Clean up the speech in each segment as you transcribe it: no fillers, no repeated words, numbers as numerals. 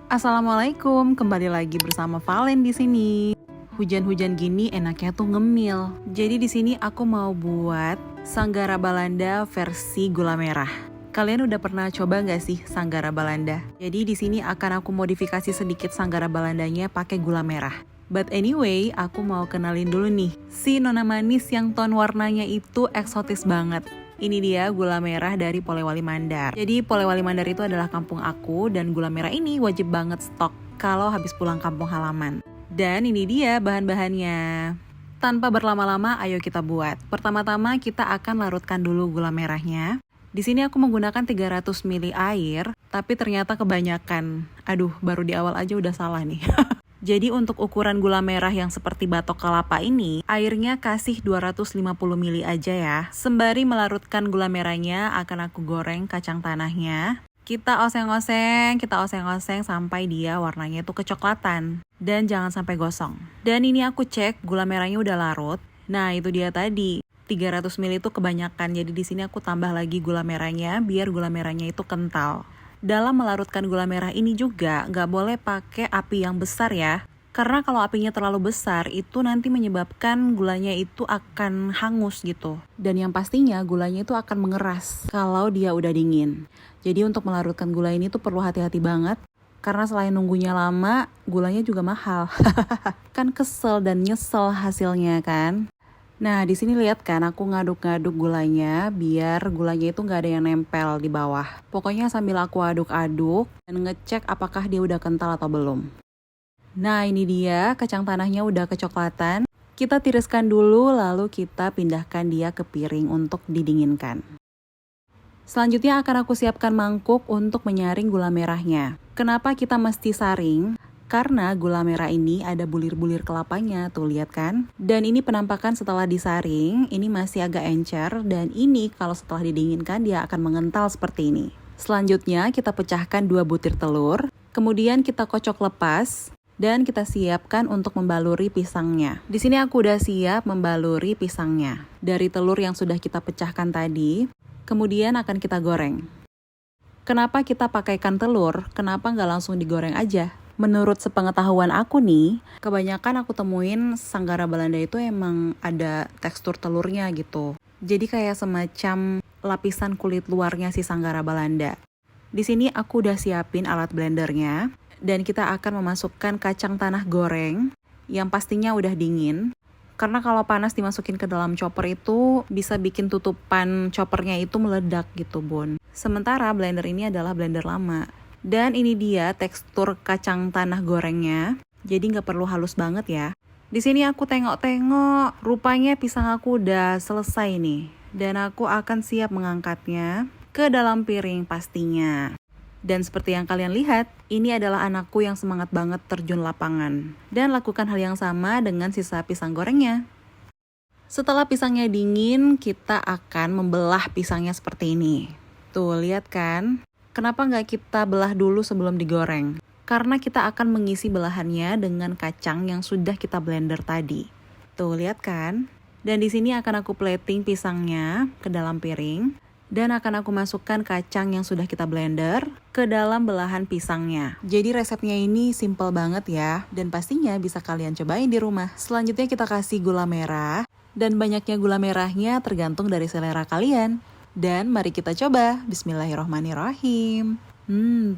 Assalamualaikum, kembali lagi bersama Valen di sini. Hujan-hujan gini enaknya tuh ngemil. Jadi di sini aku mau buat Sanggara Balanda versi gula merah. Kalian udah pernah coba nggak sih Sanggara Balanda? Jadi di sini akan aku modifikasi sedikit Sanggara Balandanya pakai gula merah. But anyway, aku mau kenalin dulu nih si nona manis yang ton warnanya itu eksotis banget. Ini dia gula merah dari Polewali Mandar. Jadi Polewali Mandar itu adalah kampung aku dan gula merah ini wajib banget stok kalau habis pulang kampung halaman. Dan ini dia bahan-bahannya. Tanpa berlama-lama, ayo kita buat. Pertama-tama kita akan larutkan dulu gula merahnya. Di sini aku menggunakan 300 ml air, tapi ternyata kebanyakan. Aduh, baru di awal aja udah salah nih. Jadi untuk ukuran gula merah yang seperti batok kelapa ini, airnya kasih 250 ml aja ya. Sembari melarutkan gula merahnya, akan aku goreng kacang tanahnya. Kita oseng-oseng sampai dia warnanya itu kecoklatan. Dan jangan sampai gosong. Dan ini aku cek gula merahnya udah larut. Nah itu dia tadi, 300 ml itu kebanyakan. Jadi di sini aku tambah lagi gula merahnya biar gula merahnya itu kental. Dalam melarutkan gula merah ini juga nggak boleh pakai api yang besar ya. Karena kalau apinya terlalu besar itu nanti menyebabkan gulanya itu akan hangus gitu. Dan yang pastinya gulanya itu akan mengeras kalau dia udah dingin. Jadi untuk melarutkan gula ini tuh perlu hati-hati banget. Karena selain nunggunya lama, gulanya juga mahal. Kan kesel dan nyesel hasilnya kan. Nah, di sini lihat kan aku ngaduk-ngaduk gulanya biar gulanya itu nggak ada yang nempel di bawah. Pokoknya sambil aku aduk-aduk dan ngecek apakah dia udah kental atau belum. Nah, ini dia kacang tanahnya udah kecoklatan. Kita tiriskan dulu lalu kita pindahkan dia ke piring untuk didinginkan. Selanjutnya akan aku siapkan mangkuk untuk menyaring gula merahnya. Kenapa kita mesti saring? Karena gula merah ini ada bulir-bulir kelapanya, tuh lihat kan? Dan ini penampakan setelah disaring, ini masih agak encer, dan ini kalau setelah didinginkan dia akan mengental seperti ini. Selanjutnya kita pecahkan 2 butir telur, kemudian kita kocok lepas, dan kita siapkan untuk membaluri pisangnya. Di sini aku udah siap membaluri pisangnya. Dari telur yang sudah kita pecahkan tadi, kemudian akan kita goreng. Kenapa kita pakaikan telur? Kenapa nggak langsung digoreng aja? Menurut sepengetahuan aku nih, kebanyakan aku temuin Sanggara Balanda itu emang ada tekstur telurnya gitu. Jadi kayak semacam lapisan kulit luarnya si Sanggara Balanda. Di sini aku udah siapin alat blendernya dan kita akan memasukkan kacang tanah goreng yang pastinya udah dingin. Karena kalau panas dimasukin ke dalam chopper itu bisa bikin tutupan choppernya itu meledak gitu, Bun. Sementara blender ini adalah blender lama. Dan ini dia tekstur kacang tanah gorengnya. Jadi nggak perlu halus banget ya. Di sini aku tengok-tengok, rupanya pisang aku udah selesai nih. Dan aku akan siap mengangkatnya ke dalam piring pastinya. Dan seperti yang kalian lihat, ini adalah anakku yang semangat banget terjun lapangan. Dan lakukan hal yang sama dengan sisa pisang gorengnya. Setelah pisangnya dingin, kita akan membelah pisangnya seperti ini. Tuh, lihat kan? Kenapa nggak kita belah dulu sebelum digoreng? Karena kita akan mengisi belahannya dengan kacang yang sudah kita blender tadi. Tuh, lihat kan? Dan di sini akan aku plating pisangnya ke dalam piring. Dan akan aku masukkan kacang yang sudah kita blender ke dalam belahan pisangnya. Jadi resepnya ini simple banget ya. Dan pastinya bisa kalian cobain di rumah. Selanjutnya kita kasih gula merah. Dan banyaknya gula merahnya tergantung dari selera kalian. Dan mari kita coba. Bismillahirrohmanirrohim.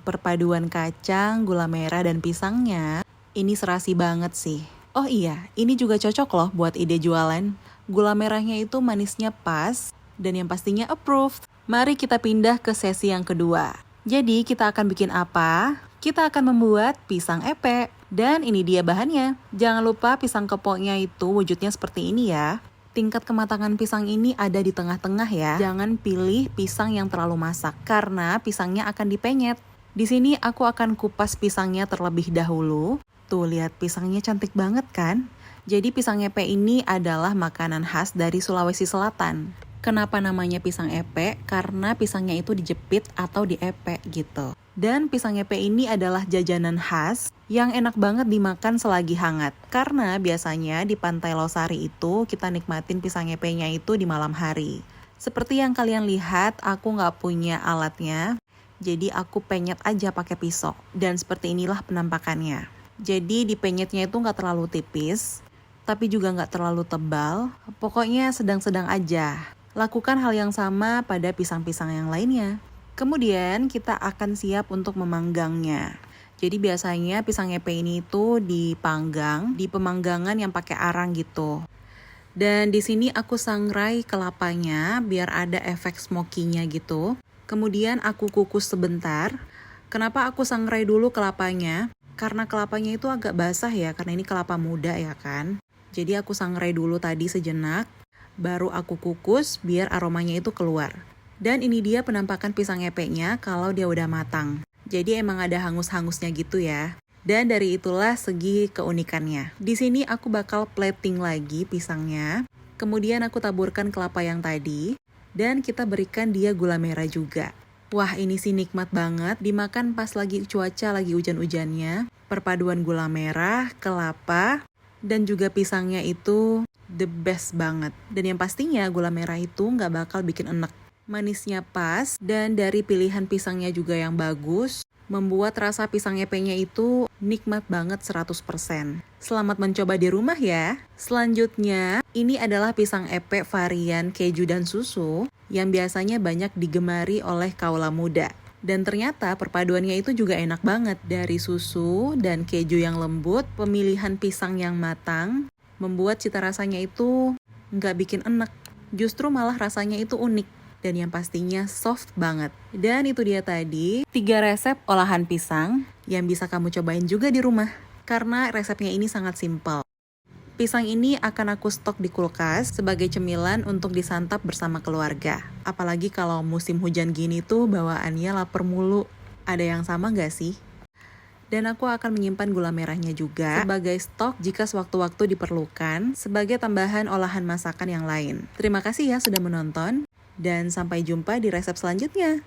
Perpaduan kacang, gula merah, dan pisangnya ini serasi banget sih. Oh iya, ini juga cocok loh buat ide jualan. Gula merahnya itu manisnya pas dan yang pastinya approved. Mari kita pindah ke sesi yang kedua. Jadi kita akan bikin apa? Kita akan membuat pisang epek. Dan ini dia bahannya. Jangan lupa pisang kepoknya itu wujudnya seperti ini ya. Tingkat kematangan pisang ini ada di tengah-tengah ya. Jangan pilih pisang yang terlalu masak karena pisangnya akan dipenyet. Di sini aku akan kupas pisangnya terlebih dahulu. Tuh lihat pisangnya cantik banget kan? Jadi pisang epek ini adalah makanan khas dari Sulawesi Selatan. Kenapa namanya pisang epek? Karena pisangnya itu dijepit atau diepek gitu. Dan pisang epek ini adalah jajanan khas yang enak banget dimakan selagi hangat. Karena biasanya di Pantai Losari itu kita nikmatin pisang epeknya itu di malam hari. Seperti yang kalian lihat, aku nggak punya alatnya. Jadi aku penyet aja pakai pisau. Dan seperti inilah penampakannya. Jadi dipenyetnya itu nggak terlalu tipis, tapi juga nggak terlalu tebal. Pokoknya sedang-sedang aja. Lakukan hal yang sama pada pisang-pisang yang lainnya. Kemudian kita akan siap untuk memanggangnya. Jadi biasanya pisang epe ini itu dipanggang di pemanggangan yang pakai arang gitu. Dan di sini aku sangrai kelapanya biar ada efek smoky-nya gitu. Kemudian aku kukus sebentar. Kenapa aku sangrai dulu kelapanya? Karena kelapanya itu agak basah ya, karena ini kelapa muda ya kan. Jadi aku sangrai dulu tadi sejenak, baru aku kukus biar aromanya itu keluar. Dan ini dia penampakan pisang epenya kalau dia udah matang. Jadi emang ada hangus-hangusnya gitu ya. Dan dari itulah segi keunikannya. Di sini aku bakal plating lagi pisangnya. Kemudian aku taburkan kelapa yang tadi. Dan kita berikan dia gula merah juga. Wah, ini sih nikmat banget. Dimakan pas lagi cuaca lagi hujan-hujannya. Perpaduan gula merah, kelapa, dan juga pisangnya itu the best banget. Dan yang pastinya gula merah itu nggak bakal bikin enek. Manisnya pas, dan dari pilihan pisangnya juga yang bagus, membuat rasa pisang epenya itu nikmat banget 100%. Selamat mencoba di rumah ya. Selanjutnya, ini adalah pisang epe varian keju dan susu yang biasanya banyak digemari oleh kaula muda. Dan ternyata perpaduannya itu juga enak banget. Dari susu dan keju yang lembut, pemilihan pisang yang matang, membuat cita rasanya itu nggak bikin enek. Justru malah rasanya itu unik. Dan yang pastinya soft banget. Dan itu dia tadi 3 resep olahan pisang yang bisa kamu cobain juga di rumah. Karena resepnya ini sangat simpel. Pisang ini akan aku stok di kulkas sebagai cemilan untuk disantap bersama keluarga. Apalagi kalau musim hujan gini tuh bawaannya lapar mulu. Ada yang sama gak sih? Dan aku akan menyimpan gula merahnya juga sebagai stok jika sewaktu-waktu diperlukan sebagai tambahan olahan masakan yang lain. Terima kasih ya sudah menonton. Dan sampai jumpa di resep selanjutnya.